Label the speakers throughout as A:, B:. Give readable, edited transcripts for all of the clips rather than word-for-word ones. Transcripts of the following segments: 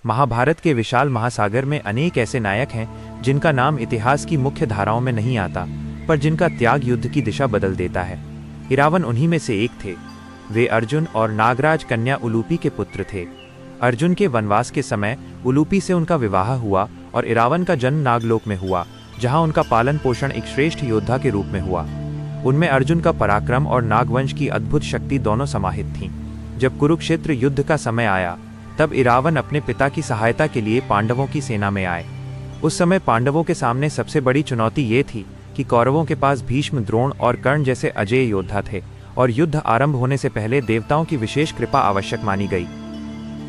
A: महाभारत के विशाल महासागर में अनेक ऐसे नायक हैं जिनका नाम इतिहास की मुख्य धाराओं में नहीं आता, पर जिनका त्याग युद्ध की दिशा बदल देता है। इरावन उन्हीं में से एक थे। वे अर्जुन और नागराज कन्या उलूपी के पुत्र थे। अर्जुन के वनवास के समय उलूपी से उनका विवाह हुआ और इरावन का जन्म नागलोक में हुआ, जहां उनका पालन पोषण एक श्रेष्ठ योद्धा के रूप में हुआ। उनमें अर्जुन का पराक्रम और नागवंश की अद्भुत शक्ति दोनों समाहित थीं। जब कुरुक्षेत्र युद्ध का समय आया, तब इरावन अपने पिता की सहायता के लिए पांडवों की सेना में आए। उस समय पांडवों के सामने सबसे बड़ी चुनौती ये थी कि कौरवों के पास भीष्म, द्रोण और कर्ण जैसे अजेय योद्धा थे और युद्ध आरंभ होने से पहले देवताओं की विशेष कृपा आवश्यक मानी गई।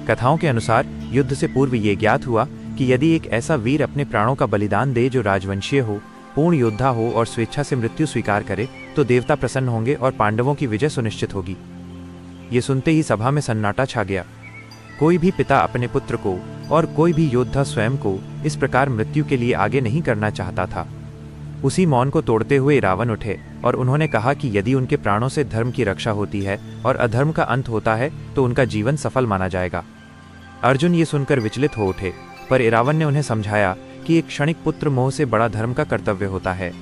A: कथाओं के अनुसार युद्ध से पूर्व ये ज्ञात हुआ कि यदि एक ऐसा वीर अपने प्राणों का बलिदान दे जो राजवंशीय हो, पूर्ण योद्धा हो और स्वेच्छा से मृत्यु स्वीकार करे, तो देवता प्रसन्न होंगे और पांडवों की विजय सुनिश्चित होगी। ये सुनते ही सभा में सन्नाटा छा गया। कोई भी पिता अपने पुत्र को और कोई भी योद्धा स्वयं को इस प्रकार मृत्यु के लिए आगे नहीं करना चाहता था। उसी मौन को तोड़ते हुए इरावन उठे और उन्होंने कहा कि यदि उनके प्राणों से धर्म की रक्षा होती है और अधर्म का अंत होता है तो उनका जीवन सफल माना जाएगा। अर्जुन ये सुनकर विचलित हो उठे, पर इरावन ने उन्हें समझाया कि एक क्षणिक पुत्र मोह से बड़ा धर्म का कर्तव्य होता है।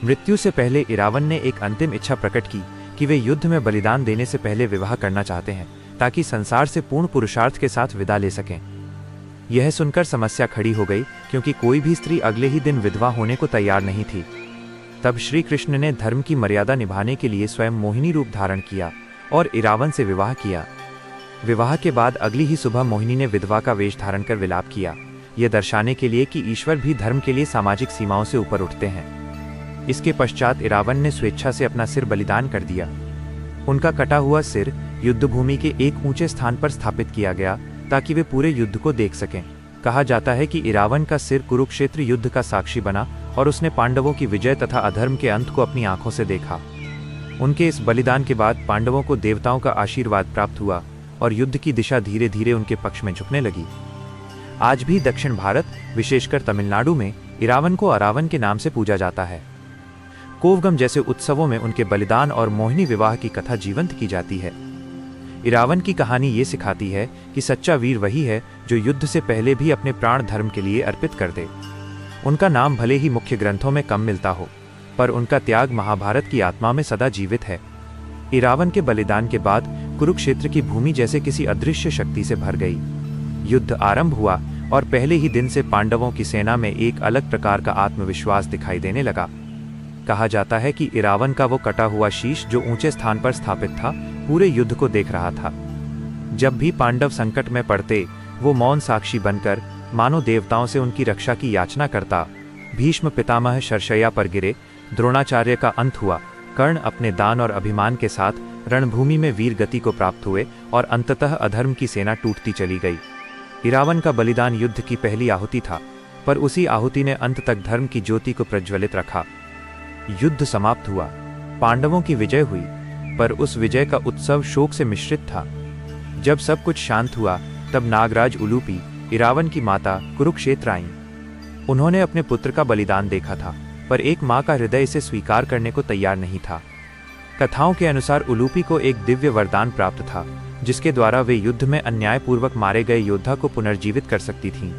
A: मृत्यु से पहले इरावन ने एक अंतिम इच्छा प्रकट की कि वे युद्ध में बलिदान देने से पहले विवाह करना चाहते हैं, ताकि संसार से पूर्ण पुरुषार्थ के साथ विदा ले सकें। यह सुनकर समस्या खड़ी हो गई, क्योंकि कोई भी स्त्री अगले ही दिन विधवा होने को तैयार नहीं थी। तब श्री कृष्ण ने धर्म की मर्यादा निभाने के लिए स्वयं मोहिनी रूप धारण किया और इरावन से विवाह किया। विवाह के बाद अगली ही सुबह मोहिनी ने विधवा का वेश धारण कर विलाप किया, यह दर्शाने के लिए कि ईश्वर भी धर्म के लिए सामाजिक सीमाओं से ऊपर उठते हैं। इसके पश्चात इरावन ने स्वेच्छा से अपना सिर बलिदान कर दिया। उनका कटा हुआ सिर युद्धभूमि के एक ऊंचे स्थान पर स्थापित किया गया ताकि वे पूरे युद्ध को देख सकें। कहा जाता है कि इरावन का सिर कुरुक्षेत्र युद्ध का साक्षी बना और उसने पांडवों की विजय तथा अधर्म के अंत को अपनी आंखों से देखा। उनके इस बलिदान के बाद पांडवों को देवताओं का आशीर्वाद प्राप्त हुआ और युद्ध की दिशा धीरे धीरे उनके पक्ष में झुकने लगी। आज भी दक्षिण भारत, विशेषकर तमिलनाडु में इरावन को अरावन के नाम से पूजा जाता है। कोवगम जैसे उत्सवों में उनके बलिदान और मोहिनी विवाह की कथा जीवंत की जाती है। इरावन की कहानी ये सिखाती है कि सच्चा वीर वही है जो युद्ध से पहले भी अपने प्राण धर्म के लिए अर्पित कर दे। उनका नाम भले ही मुख्य ग्रंथों में कम मिलता हो, पर उनका त्याग महाभारत की आत्मा में सदा जीवित है। इरावन के बलिदान के बाद कुरुक्षेत्र की भूमि जैसे किसी अदृश्य शक्ति से भर गई। युद्ध आरंभ हुआ और पहले ही दिन से पांडवों की सेना में एक अलग प्रकार का आत्मविश्वास दिखाई देने लगा। कहा जाता है कि इरावन का वो कटा हुआ शीश जो ऊंचे स्थान पर स्थापित था, पूरे युद्ध को देख रहा था। जब भी पांडव संकट में पड़ते, वो मौन साक्षी बनकर मानो देवताओं से उनकी रक्षा की याचना करता। भीष्म पितामह शरशय्या पर गिरे, द्रोणाचार्य का अंत हुआ, कर्ण अपने दान और अभिमान के साथ रणभूमि में वीर गति को प्राप्त हुए और अंततः अधर्म की सेना टूटती चली गई। इरावन का बलिदान युद्ध की पहली आहुति था, पर उसी आहुति ने अंत तक धर्म की ज्योति को प्रज्वलित रखा। युद्ध समाप्त हुआ, पांडवों की विजय हुई, पर उस विजय का उत्सव शोक से मिश्रित था। जब सब कुछ शांत हुआ, तब नागराज उलूपी, इरावन की माता, कुरुक्षेत्र आईं। उन्होंने अपने पुत्र का बलिदान देखा था, पर एक माँ का हृदय इसे स्वीकार करने को तैयार नहीं था। कथाओं के अनुसार उलूपी को एक दिव्य वरदान प्राप्त था, जिसके द्वारा वे युद्ध में अन्यायपूर्वक मारे गए योद्धा को पुनर्जीवित कर सकती थीं।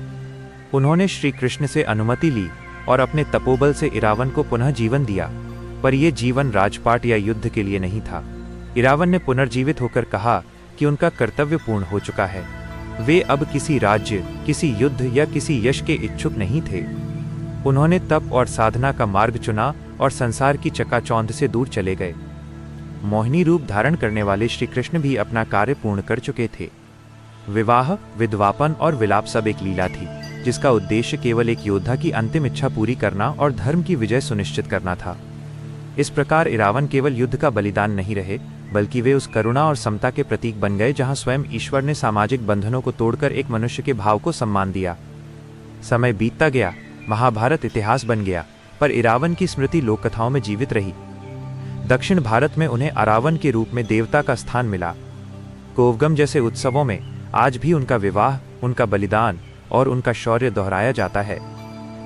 A: उन्होंने श्री कृष्ण से अनुमति ली और अपने तपोबल से इरावन को पुनः जीवन दिया, पर यह जीवन राजपाट या युद्ध के लिए नहीं था। इरावन ने पुनर्जीवित होकर कहा कि उनका कर्तव्य पूर्ण हो चुका है। वे अब किसी राज्य, किसी युद्ध या किसी यश के इच्छुक नहीं थे। उन्होंने तप और साधना का मार्ग चुना और संसार की चकाचौंध से दूर चले गए। मोहिनी रूप धारण करने वाले श्री कृष्ण भी अपना कार्य पूर्ण कर चुके थे। विवाह, विधवापन और विलाप सब एक लीला थी, जिसका उद्देश्य केवल एक योद्धा की अंतिम इच्छा पूरी करना और धर्म की विजय सुनिश्चित करना था। इस प्रकार इरावन केवल युद्ध का बलिदान नहीं रहे, बल्कि वे उस करुणा और समता के प्रतीक बन गए जहां स्वयं ईश्वर ने सामाजिक बंधनों को तोड़कर एक मनुष्य के भाव को सम्मान दिया। समय बीतता गया, महाभारत इतिहास बन गया, पर इरावन की स्मृति लोक कथाओं में जीवित रही। दक्षिण भारत में उन्हें अरावन के रूप में देवता का स्थान मिला। कोवगम जैसे उत्सवों में आज भी उनका विवाह, उनका बलिदान और उनका शौर्य दोहराया जाता है।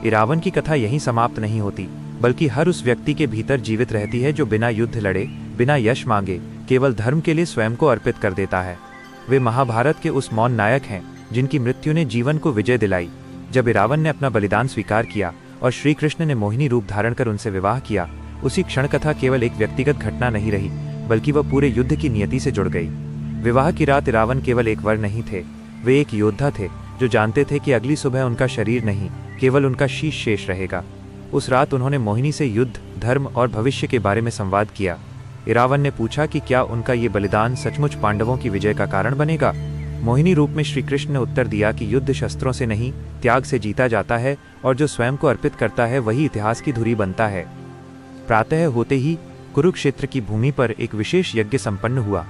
A: इरावन की कथा यहीं समाप्त नहीं होती, बल्कि हर उस व्यक्ति के भीतर जीवित रहती है जो बिना युद्ध लड़े, बिना यश मांगे, केवल धर्म के लिए स्वयं को अर्पित कर देता है। वे महाभारत के उस मौन नायक हैं जिनकी मृत्यु ने जीवन को विजय दिलाई। जब इरावन ने अपना बलिदान स्वीकार किया और श्री कृष्ण ने मोहिनी रूप धारण कर उनसे विवाह किया, उसी क्षण कथा केवल एक व्यक्तिगत घटना नहीं रही, बल्कि वह पूरे युद्ध की नियति से जुड़ गई। विवाह की रात इरावन केवल एक वर नहीं थे, वे एक योद्धा थे जो जानते थे कि अगली सुबह उनका शरीर नहीं, केवल उनका शीश शेष रहेगा। उस रात उन्होंने मोहिनी से युद्ध, धर्म और भविष्य के बारे में संवाद किया। इरावन ने पूछा कि क्या उनका ये बलिदान सचमुच पांडवों की विजय का कारण बनेगा। मोहिनी रूप में श्री कृष्ण ने उत्तर दिया कि युद्ध शस्त्रों से नहीं, त्याग से जीता जाता है, और जो स्वयं को अर्पित करता है वही इतिहास की धुरी बनता है। प्रातः होते ही कुरुक्षेत्र की भूमि पर एक विशेष यज्ञ संपन्न हुआ।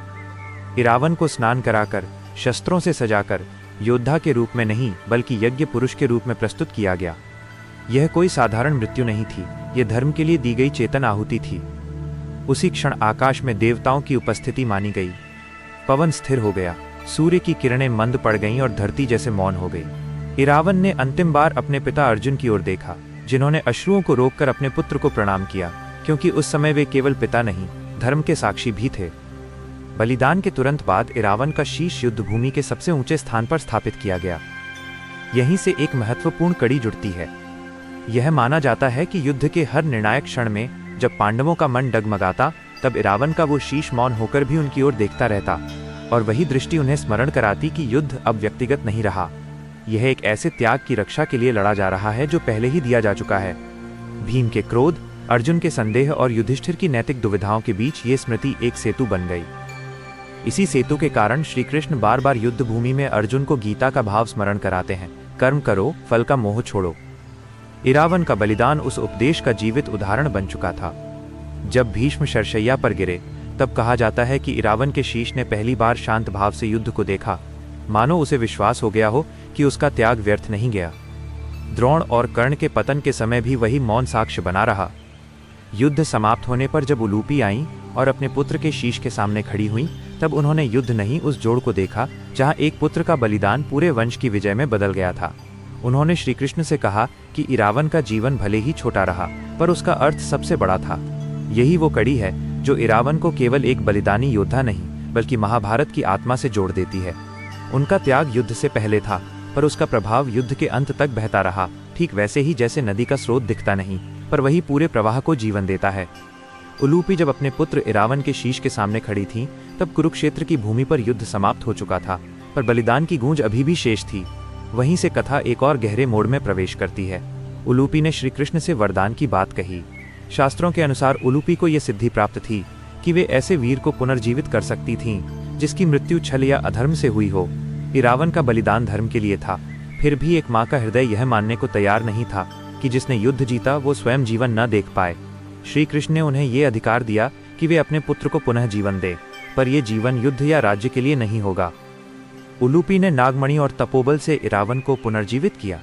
A: इरावन को स्नान कराकर, शस्त्रों से सजाकर योद्धा के रूप में नहीं बल्कि यज्ञ पुरुष के रूप में प्रस्तुत किया गया। यह कोई साधारण मृत्यु नहीं थी, यह धर्म के लिए दी गई चेतन आहुति थी। उसी क्षण आकाश में देवताओं की उपस्थिति मानी गई। पवन स्थिर हो गया, सूर्य की किरणें मंद पड़ गईं और धरती जैसे मौन हो गई। इरावन ने अंतिम बार अपने पिता अर्जुन की ओर देखा, जिन्होंने अश्रुओं को रोककर अपने पुत्र को प्रणाम किया, क्योंकि उस समय वे केवल पिता नहीं, धर्म के साक्षी भी थे। बलिदान के तुरंत बाद इरावन का शीश युद्ध भूमि के सबसे ऊंचे स्थान पर स्थापित किया गया। यहीं से एक महत्वपूर्ण कड़ी जुड़ती है। यह माना जाता है कि युद्ध के हर निर्णायक क्षण में जब पांडवों का मन डगमगाता, तब इरावन का वो शीश मौन होकर भी उनकी ओर देखता रहता, और वही दृष्टि उन्हें स्मरण कराती कि युद्ध अब व्यक्तिगत नहीं रहा। यह एक ऐसे त्याग की रक्षा के लिए लड़ा जा रहा है जो पहले ही दिया जा चुका है। भीम के क्रोध, अर्जुन के संदेह और युधिष्ठिर की नैतिक दुविधाओं के बीच ये स्मृति एक सेतु बन गई। इसी सेतु के कारण श्री कृष्ण बार बार युद्ध भूमि में अर्जुन को गीता का भाव स्मरण कराते हैं, कर्म करो, फल का मोह छोड़ो। इरावन का बलिदान उस उपदेश का जीवित उदाहरण बन चुका था। जब भीष्म शरशैया पर गिरे, तब कहा जाता है कि इरावन के शीश ने पहली बार शांत भाव से युद्ध को देखा, मानो उसे विश्वास हो गया हो कि उसका त्याग व्यर्थ नहीं गया। द्रोण और कर्ण के पतन के समय भी वही मौन साक्ष्य बना रहा। युद्ध समाप्त होने पर जब उलूपी आईं और अपने पुत्र के शीश के सामने खड़ी हुईं, तब उन्होंने युद्ध नहीं, उस जोड़ को देखा जहां एक पुत्र का बलिदान पूरे वंश की विजय में बदल गया था। उन्होंने श्री कृष्ण से कहा कि इरावन का जीवन भले ही छोटा रहा, पर उसका अर्थ सबसे बड़ा था। यही वो कड़ी है जो इरावन को केवल एक बलिदानी योद्धा नहीं बल्कि महाभारत की आत्मा से जोड़ देती है। उनका त्याग युद्ध से पहले था, पर उसका प्रभाव युद्ध के अंत तक बहता रहा, ठीक वैसे ही जैसे नदी का स्रोत दिखता नहीं, पर वही पूरे प्रवाह को जीवन देता है। उलूपी जब अपने पुत्र इरावन के शीश के सामने खड़ी थीं, तब कुरुक्षेत्र की भूमि पर युद्ध समाप्त हो चुका था, पर बलिदान की गूंज अभी भी शेष थी। वहीं से कथा एक और गहरे मोड़ में प्रवेश करती है। उलूपी ने श्री कृष्ण से वरदान की बात कही। शास्त्रों के अनुसार उलूपी को यह सिद्धि प्राप्त थी कि वे ऐसे वीर को पुनर्जीवित कर सकती थीं जिसकी मृत्यु छल या अधर्म से हुई हो। इरावन का बलिदान धर्म के लिए था, फिर भी एक माँ का हृदय यह मानने को तैयार नहीं था कि जिसने युद्ध जीता वो स्वयं जीवन न देख पाए। श्री कृष्ण ने उन्हें ये अधिकार दिया कि वे अपने पुत्र को पुनः जीवन दें, पर यह जीवन युद्ध या राज्य के लिए नहीं होगा। उलूपी ने नागमणि और तपोबल से इरावन को पुनर्जीवित किया।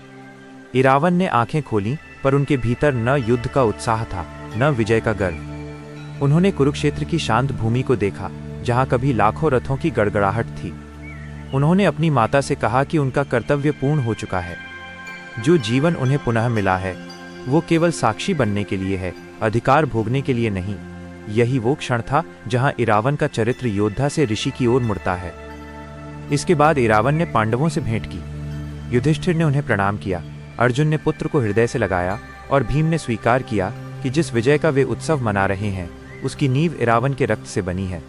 A: इरावन ने आंखें खोलीं, पर उनके भीतर न युद्ध का उत्साह था, न विजय का गर्व। उन्होंने कुरुक्षेत्र की शांत भूमि को देखा, जहां कभी लाखों रथों की गड़गड़ाहट थी। उन्होंने अपनी माता से कहा कि उनका कर्तव्य पूर्ण हो चुका है। जो जीवन उन्हें पुनः मिला है, वो केवल साक्षी बनने के लिए है, अधिकार भोगने के लिए नहीं। यही वो क्षण था जहां इरावन का चरित्र योद्धा से ऋषि की ओर मुड़ता है। इसके बाद इरावन ने पांडवों से भेंट की। युधिष्ठिर ने उन्हें प्रणाम किया, अर्जुन ने पुत्र को हृदय से लगाया और भीम ने स्वीकार किया कि जिस विजय का वे उत्सव मना रहे हैं उसकी नींव इरावन के रक्त से बनी है।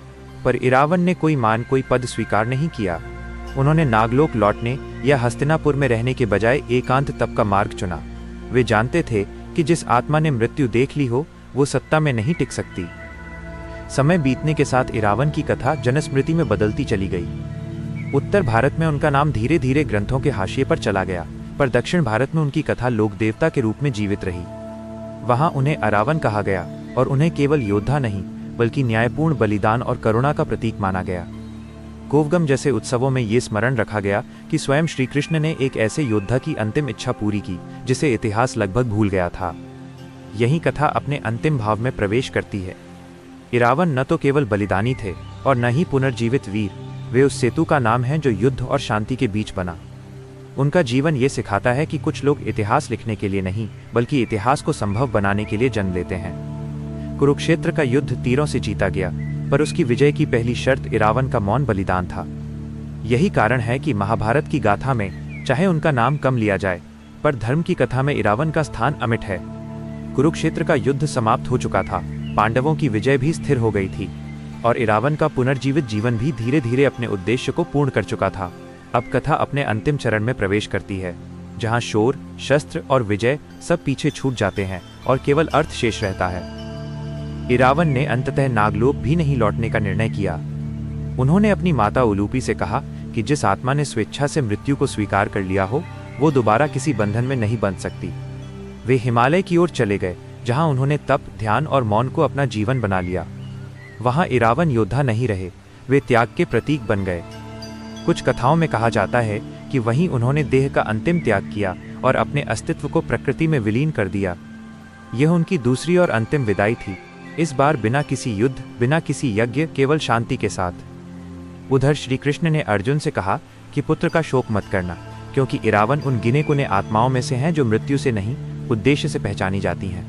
A: पर इरावन ने कोई मान, कोई पद स्वीकार नहीं किया। उन्होंने नागलोक लौटने या हस्तिनापुर में रहने के बजाय एकांत तप का मार्ग चुना। वे जानते थे कि जिस आत्मा ने मृत्यु देख ली हो वो सत्ता में नहीं टिक सकती। समय बीतने के साथ इरावन की कथा जनस्मृति में बदलती चली गई। उत्तर भारत में उनका नाम धीरे धीरे ग्रंथों के हाशिए पर चला गया, पर दक्षिण भारत में उनकी कथा लोक देवता के रूप में जीवित रही। वहां उन्हें अरावन कहा गया और उन्हें केवल योद्धा नहीं बल्कि न्यायपूर्ण बलिदान और करुणा का प्रतीक माना गया। गोवगम जैसे उत्सवों में ये स्मरण रखा गया कि स्वयं श्री कृष्ण ने एक ऐसे योद्धा की अंतिम इच्छा पूरी की जिसे इतिहास लगभग भूल गया था। यही कथा अपने अंतिम भाव में प्रवेश करती है। इरावन न तो केवल बलिदानी थे और न ही पुनर्जीवित वीर, वे उस सेतु का नाम है जो युद्ध और शांति के बीच बना। उनका जीवन ये सिखाता है कि कुछ लोग इतिहास लिखने के लिए नहीं बल्कि इतिहास को संभव बनाने के लिए जन्म लेते हैं। कुरुक्षेत्र का युद्ध तीरों से जीता गया, पर उसकी विजय की पहली शर्त इरावन का मौन बलिदान था। यही कारण है कि महाभारत की गाथा में चाहे उनका नाम कम लिया जाए, पर धर्म की कथा में इरावन का स्थान अमिट है। कुरुक्षेत्र का युद्ध समाप्त हो चुका था, पांडवों की विजय भी स्थिर हो गई थी और इरावन का पुनर्जीवित जीवन भी धीरे धीरे अपने उद्देश्य को पूर्ण कर चुका था। अब कथा अपने अंतिम चरण में प्रवेश करती है, जहां शोर, शस्त्र और विजय सब पीछे छूट जाते हैं और केवल अर्थ शेष रहता है। इरावन ने अंततः नागलोक भी नहीं लौटने का निर्णय किया। उन्होंने अपनी माता उलूपी से कहा कि जिस आत्मा ने स्वेच्छा से मृत्यु को स्वीकार कर लिया हो, वो दोबारा किसी बंधन में नहीं बंध सकती। वे हिमालय की ओर चले गए, जहां उन्होंने तप, ध्यान और मौन को अपना जीवन बना लिया। वहां इरावन योद्धा नहीं रहे, वे त्याग के प्रतीक बन गए। कुछ कथाओं में कहा जाता है कि वहीं उन्होंने देह का अंतिम त्याग किया और अपने अस्तित्व को प्रकृति में विलीन कर दिया। यह उनकी दूसरी और अंतिम विदाई थी, इस बार बिना किसी युद्ध, बिना किसी यज्ञ, केवल शांति के साथ। उधर श्री कृष्ण ने अर्जुन से कहा कि पुत्र का शोक मत करना, क्योंकि इरावन उन गिने कुने आत्माओं में से हैं जो मृत्यु से नहीं, उद्देश्य से पहचानी जाती हैं।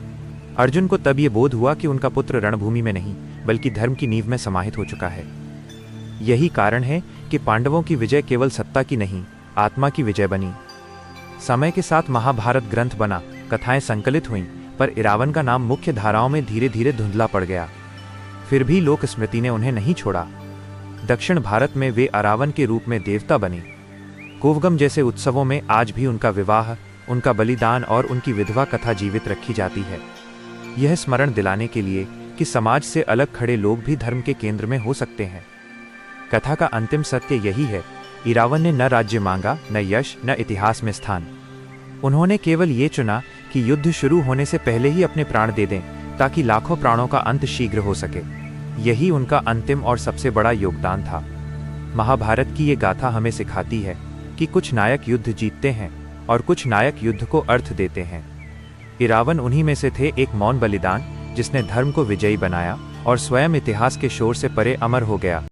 A: अर्जुन को तब ये बोध हुआ कि उनका पुत्र रणभूमि में नहीं, बल्कि धर्म की नींव में समाहित हो चुका है। यही कारण है कि पांडवों की विजय केवल सत्ता की नहीं, आत्मा की विजय बनी। समय के साथ महाभारत ग्रंथ बना, कथाएं संकलित हुईं, पर इरावन का नाम मुख्य धाराओं में धीरे धीरे धुंधला पड़ गया। फिर भी लोक स्मृति ने उन्हें नहीं छोड़ा। दक्षिण भारत में वे अरावन के रूप में देवता बने। कोवगम जैसे उत्सवों में आज भी उनका विवाह, उनका बलिदान और उनकी विधवा कथा जीवित रखी जाती है, यह स्मरण दिलाने के लिए कि समाज से अलग खड़े लोग भी धर्म के केंद्र में हो सकते हैं। कथा का अंतिम सत्य यही है, इरावन ने न राज्य मांगा, न यश, न इतिहास में स्थान। उन्होंने केवल ये चुना कि युद्ध शुरू होने से पहले ही अपने प्राण दे दें, ताकि लाखों प्राणों का अंत शीघ्र हो सके। यही उनका अंतिम और सबसे बड़ा योगदान था। महाभारत की ये गाथा हमें सिखाती है कि कुछ नायक युद्ध जीतते हैं और कुछ नायक युद्ध को अर्थ देते हैं। इरावन उन्हीं में से थे, एक मौन बलिदान जिसने धर्म को विजयी बनाया और स्वयं इतिहास के शोर से परे अमर हो गया।